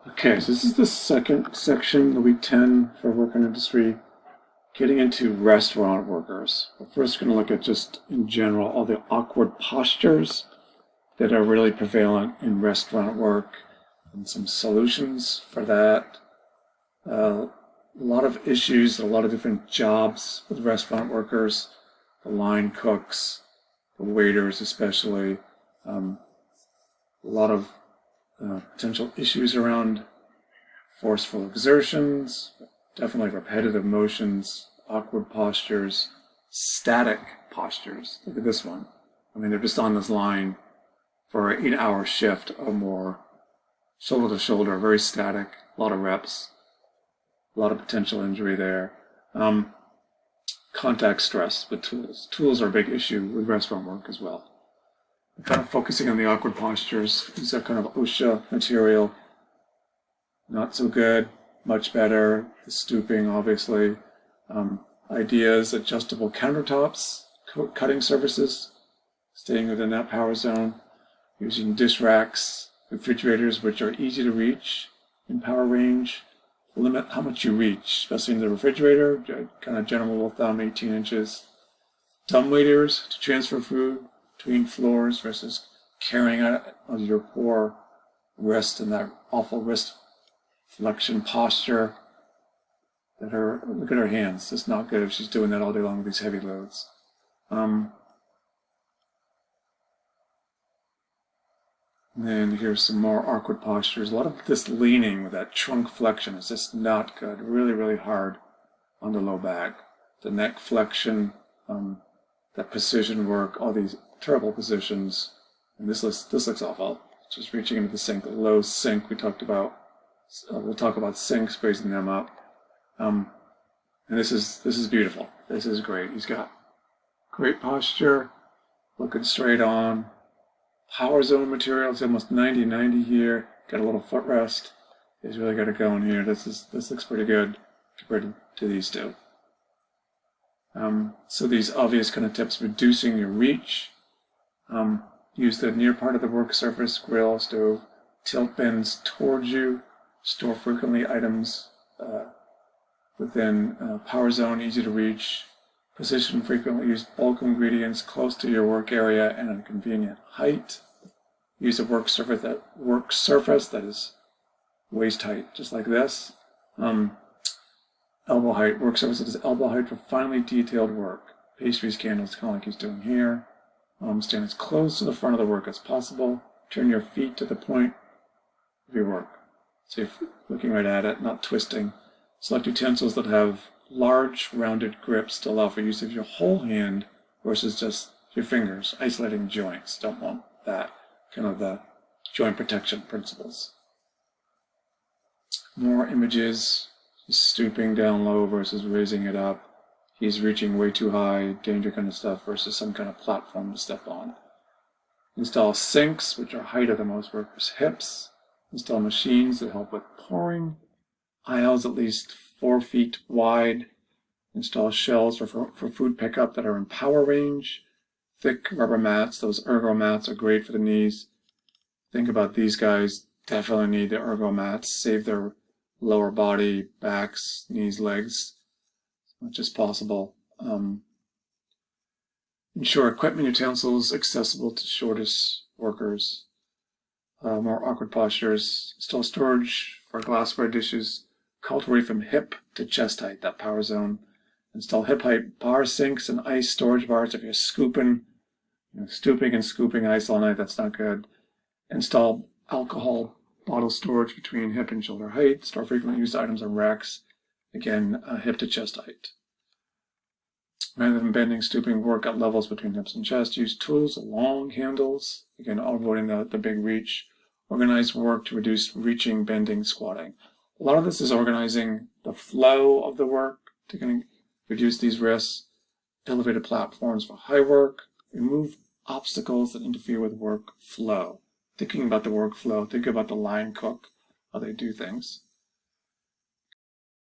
Okay, so this is the second section, the week 10 for work and industry, getting into restaurant workers. We're first going to look at just in general all the awkward postures that are really prevalent in restaurant work and some solutions for that. A lot of issues, a lot of different jobs with restaurant workers, the line cooks, the waiters especially, a lot of potential issues around forceful exertions, definitely repetitive motions, awkward postures, static postures. Look at this one. I mean, they're just on this line for an 8-hour shift or more, shoulder to shoulder, very static, a lot of reps, a lot of potential injury there. Contact stress with tools. Tools are a big issue with restaurant work as well. Kind of focusing on the awkward postures. These are kind of OSHA material. Not so good, much better. The stooping, obviously. Ideas, adjustable countertops, cutting surfaces, staying within that power zone. Using dish racks, refrigerators, which are easy to reach in power range. Limit how much you reach, especially in the refrigerator, kind of general rule of thumb, 18 inches. Dumb waiters to transfer food between floors versus carrying it on your poor wrist and that awful wrist flexion posture. Look at her hands. It's not good if she's doing that all day long with these heavy loads. And then here's some more awkward postures. A lot of this leaning with that trunk flexion is just not good. Really, really hard on the low back. The neck flexion, that precision work, all these terrible positions. And this looks awful. Just reaching into the sink, low sink we talked about. We'll talk about sinks, raising them up. And this is beautiful. This is great. He's got great posture, looking straight on. Power zone material, it's almost 90-90 here. Got a little footrest. He's really got it going here. This looks pretty good compared to these two. So these obvious kind of tips: reducing your reach. Use the near part of the work surface, grill, stove. Tilt bins towards you. Store frequently items within power zone, easy to reach. Position frequently used bulk ingredients close to your work area and at a convenient height. Use a work surface that is waist height, just like this. Elbow height, work surface that is elbow height for finely detailed work. Pastries, candles, kind of like he's doing here. Stand as close to the front of the work as possible. Turn your feet to the point of your work. So you're looking right at it, not twisting. Select utensils that have large rounded grips to allow for use of your whole hand versus just your fingers, isolating joints. Don't want that. Kind of the joint protection principles. More images. He's stooping down low versus raising it up. He's reaching way too high, danger kind of stuff, versus some kind of platform to step on. Install sinks, which are height of the most workers' hips. Install machines that help with pouring. Aisles at least 4 feet wide. Install shelves for food pickup that are in power range. Thick rubber mats, those ergo mats are great for the knees. Think about these guys, definitely need the ergo mats. Save their lower body, backs, knees, legs, as much as possible. Ensure equipment utensils accessible to shortest workers. More awkward postures. Install storage for glassware dishes. Cultivate from hip to chest height, that power zone. Install hip height bar sinks and ice storage bars if you're stooping and scooping ice all night. That's not good. Install alcohol bottle storage between hip and shoulder height. Store frequently used items on racks. Again, hip to chest height. Rather than bending, stooping, work at levels between hips and chest. Use tools, long handles. Again, avoiding the big reach. Organize work to reduce reaching, bending, squatting. A lot of this is organizing the flow of the work to kind of reduce these risks. Elevated platforms for high work. Remove obstacles that interfere with work flow. Thinking about the workflow, think about the line cook, how they do things.